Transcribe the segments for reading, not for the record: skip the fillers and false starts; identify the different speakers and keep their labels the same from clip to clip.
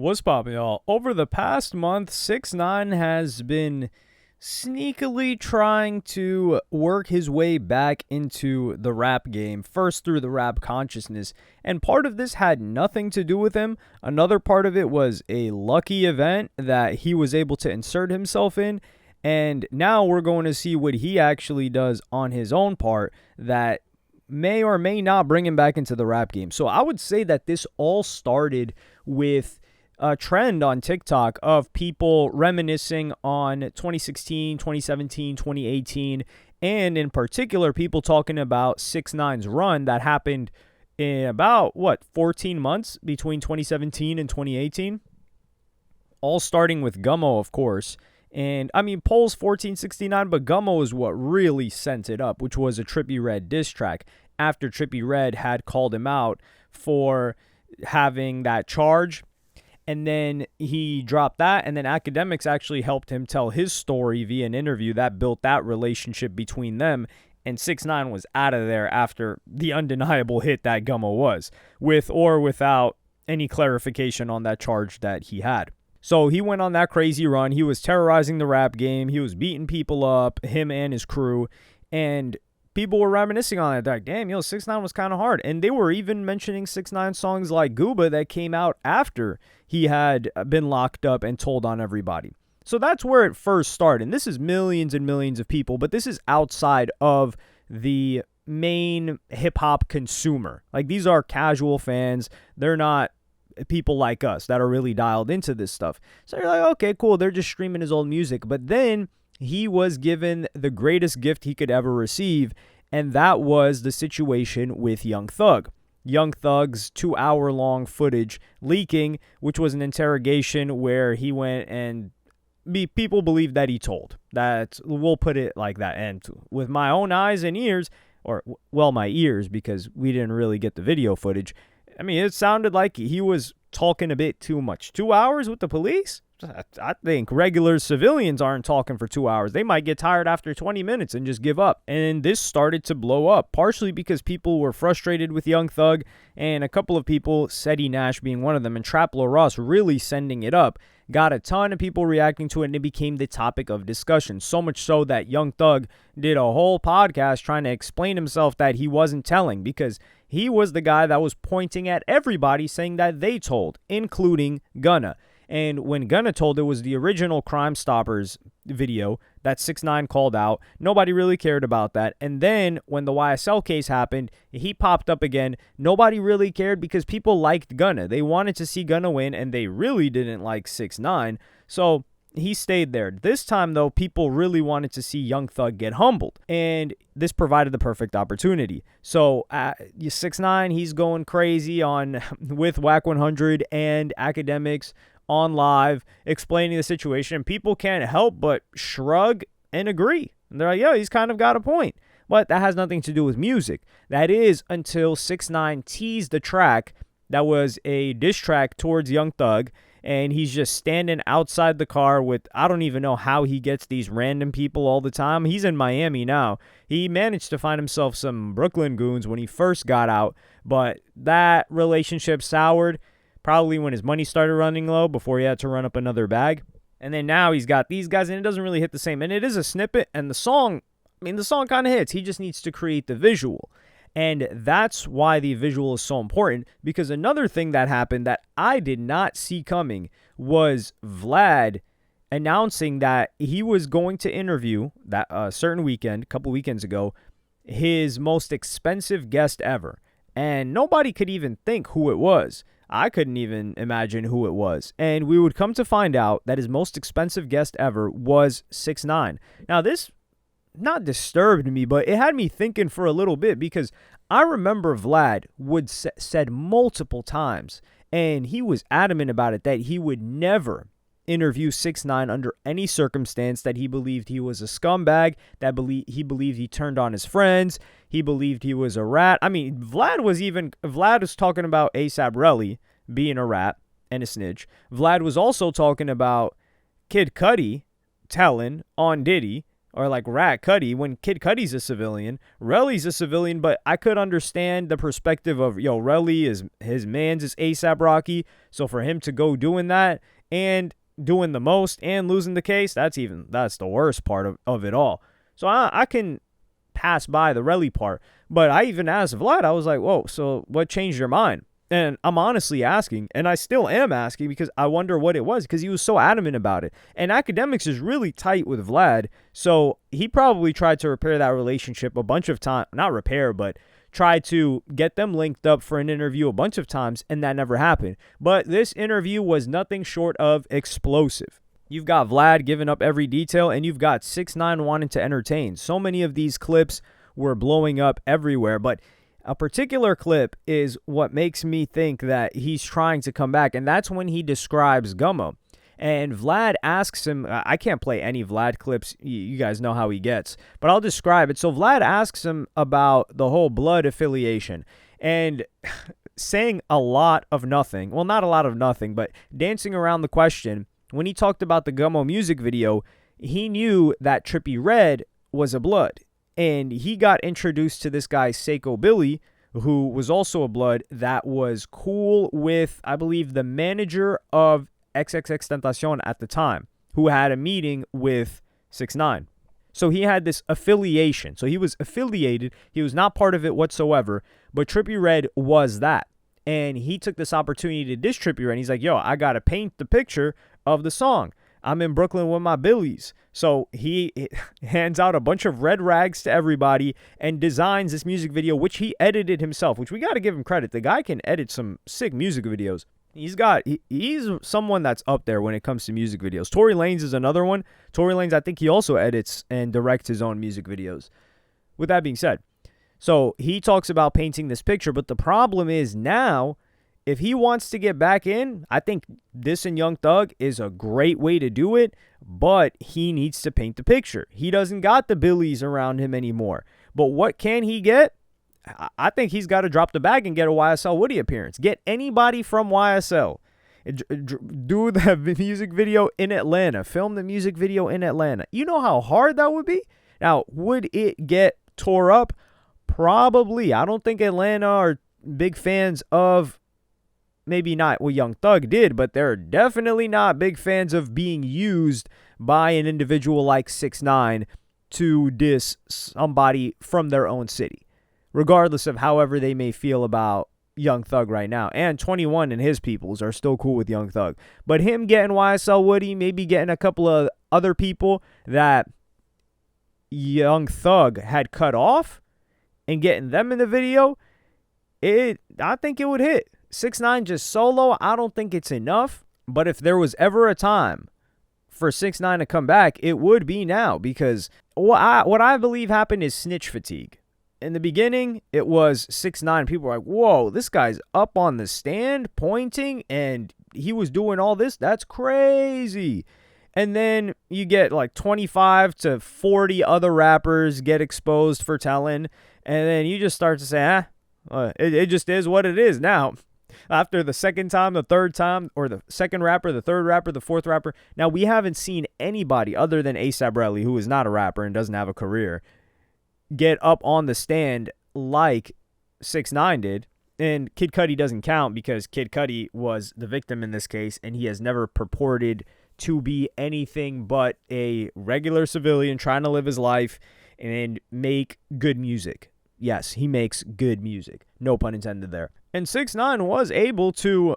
Speaker 1: What's poppin', y'all? Over the past month, 6ix9ine has been sneakily trying to work his way back into the rap game, first through the rap consciousness, and part of this had nothing to do with him. Another part of it was a lucky event that he was able to insert himself in, and now we're going to see what he actually does on his own part that may or may not bring him back into the rap game. So I would say that this all started with a trend on TikTok of people reminiscing on 2016, 2017, 2018, and in particular, people talking about 6ix9ine's run that happened in about, 14 months between 2017 and 2018? All starting with Gummo, of course. And, I mean, polls 1469, but Gummo is what really sent it up, which was a Trippie Redd diss track after Trippie Redd had called him out for having that charge. And then he dropped that, and then Academics actually helped him tell his story via an interview that built that relationship between them, and 6ix9ine was out of there after the undeniable hit that Gummo was, with or without any clarification on that charge that he had. So he went on that crazy run. He was terrorizing the rap game. He was beating people up, him and his crew, and people were reminiscing on it, like, damn, 6ix9ine was kind of hard. And they were even mentioning 6ix9ine songs like Gooba that came out after he had been locked up and told on everybody. So that's where it first started. And this is millions and millions of people, but this is outside of the main hip-hop consumer. Like, these are casual fans. They're not people like us that are really dialed into this stuff. So you're like, okay, cool, they're just streaming his old music. But then he was given the greatest gift he could ever receive, and that was the situation with Young Thug. Young Thug's 2-hour-long footage leaking, which was an interrogation where he went and people believe that he told. That, we'll put it like that. And with my own eyes and ears, or, well, my ears, because we didn't really get the video footage, I mean, it sounded like he was talking a bit too much. 2 hours with the police? I think regular civilians aren't talking for 2 hours. They might get tired after 20 minutes and just give up. And this started to blow up, partially because people were frustrated with Young Thug, and a couple of people, Seti Nash being one of them, and Traplo Ross really sending it up, got a ton of people reacting to it, and it became the topic of discussion. So much so that Young Thug did a whole podcast trying to explain himself that he wasn't telling, because he was the guy that was pointing at everybody saying that they told, including Gunna. And when Gunna told, it was the original Crime Stoppers video that 6ix9ine called out. Nobody really cared about that. And then when the YSL case happened, he popped up again. Nobody really cared because people liked Gunna. They wanted to see Gunna win, and they really didn't like 6ix9ine. So he stayed there. This time, though, people really wanted to see Young Thug get humbled, and this provided the perfect opportunity. So 6ix9ine, he's going crazy on with Whack 100 and Academics on live, explaining the situation, and people can't help but shrug and agree. And they're like, yeah, he's kind of got a point. But that has nothing to do with music. That is until 6ix9ine teased the track that was a diss track towards Young Thug, and he's just standing outside the car with, I don't even know how he gets these random people all the time. He's in Miami now. He managed to find himself some Brooklyn goons when he first got out, but that relationship soured probably when his money started running low before he had to run up another bag. And then now he's got these guys, and it doesn't really hit the same. And it is a snippet, and the song kind of hits. He just needs to create the visual. And that's why the visual is so important, because another thing that happened that I did not see coming was Vlad announcing that he was going to interview that certain weekend, a couple weekends ago, his most expensive guest ever. And nobody could even think who it was. I couldn't even imagine who it was. And we would come to find out that his most expensive guest ever was 6ix9ine. Now, this not disturbed me, but it had me thinking for a little bit, because I remember Vlad would said multiple times, and he was adamant about it, that he would never interview 6ix9ine under any circumstance, that he believed he was a scumbag, that he believed he turned on his friends, he believed he was a rat. I mean, Vlad was talking about A$AP Rocky being a rat and a snitch. Vlad was also talking about Kid Cudi telling on Diddy, or like Rat Cuddy, when Kid Cudi's a civilian, Relly's a civilian, but I could understand the perspective of, yo, Relly is his man's is ASAP Rocky, so for him to go doing that and doing the most and losing the case, that's the worst part of it all. So I can pass by the Relly part, but I even asked Vlad, I was like, whoa, so what changed your mind? And I'm honestly asking, and I still am asking, because I wonder what it was, because he was so adamant about it. And Academics is really tight with Vlad, so he probably tried to repair that relationship a bunch of times. Not repair, but try to get them linked up for an interview a bunch of times, and that never happened. But this interview was nothing short of explosive. You've got Vlad giving up every detail, and you've got 6ix9ine wanting to entertain. So many of these clips were blowing up everywhere, but a particular clip is what makes me think that he's trying to come back, and that's when he describes Gummo. And Vlad asks him, I can't play any Vlad clips, you guys know how he gets, but I'll describe it. So Vlad asks him about the whole blood affiliation, and saying a lot of nothing, well, not a lot of nothing, but dancing around the question. When he talked about the Gummo music video, he knew that Trippie Redd was a blood. And he got introduced to this guy, Seiko Billy, who was also a blood, that was cool with, I believe, the manager of XXXTentacion at the time, who had a meeting with 6ix9ine. So he had this affiliation. So he was affiliated. He was not part of it whatsoever, but Trippie Redd was that. And he took this opportunity to diss Trippie Redd. He's like, yo, I got to paint the picture of the song. I'm in Brooklyn with my Billies. So he hands out a bunch of red rags to everybody and designs this music video, which he edited himself, which we got to give him credit. The guy can edit some sick music videos. He's someone that's up there when it comes to music videos. Tory Lanez is another one. Tory Lanez, I think he also edits and directs his own music videos. With that being said, so he talks about painting this picture, but the problem is now, if he wants to get back in, I think dissing Young Thug is a great way to do it, but he needs to paint the picture. He doesn't got the Billies around him anymore. But what can he get? I think he's got to drop the bag and get a YSL Woody appearance. Get anybody from YSL. Do the music video in Atlanta. Film the music video in Atlanta. You know how hard that would be? Now, would it get tore up? Probably. I don't think Atlanta are big fans of, maybe not what Young Thug did, but they're definitely not big fans of being used by an individual like 6ix9ine to diss somebody from their own city, regardless of however they may feel about Young Thug right now. And 21 and his peoples are still cool with Young Thug. But him getting YSL Woody, maybe getting a couple of other people that Young Thug had cut off and getting them in the video, I think it would hit. 6ix9ine just solo, I don't think it's enough. But if there was ever a time for 6ix9ine to come back, it would be now. Because what I believe happened is snitch fatigue. In the beginning, it was 6ix9ine. People were like, whoa, this guy's up on the stand pointing and he was doing all this. That's crazy. And then you get like 25 to 40 other rappers get exposed for telling. And then you just start to say, it just is what it is now. After the second time, the third time, or the second rapper, the third rapper, the fourth rapper. Now, we haven't seen anybody other than A$AP Rocky, who is not a rapper and doesn't have a career, get up on the stand like 6ix9ine did. And Kid Cudi doesn't count because Kid Cudi was the victim in this case, and he has never purported to be anything but a regular civilian trying to live his life and make good music. Yes, he makes good music. No pun intended there. And 6ix9ine was able to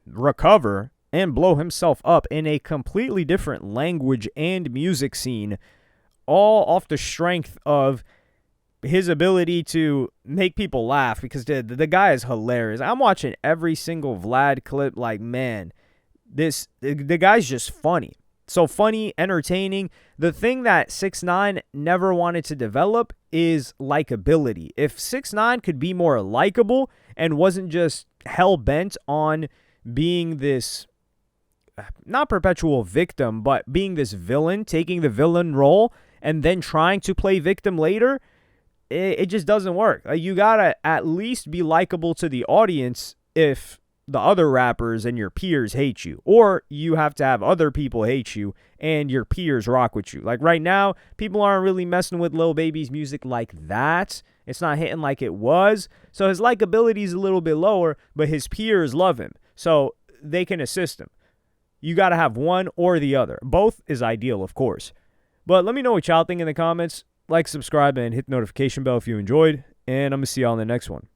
Speaker 1: recover and blow himself up in a completely different language and music scene, all off the strength of his ability to make people laugh, because the guy is hilarious. I'm watching every single Vlad clip like, man, the guy's just funny. So funny, entertaining. The thing that 6ix9ine never wanted to develop is likability. If 6ix9ine could be more likable and wasn't just hell-bent on being this, not perpetual victim, but being this villain, taking the villain role, and then trying to play victim later, it just doesn't work. You gotta at least be likable to the audience if the other rappers and your peers hate you, or you have to have other people hate you and your peers rock with you. Like right now, people aren't really messing with Lil Baby's music like that. It's not hitting like it was. So his likability is a little bit lower, but his peers love him. So they can assist him. You got to have one or the other. Both is ideal, of course. But let me know what y'all think in the comments. Like, subscribe, and hit the notification bell if you enjoyed. And I'm going to see y'all in the next one.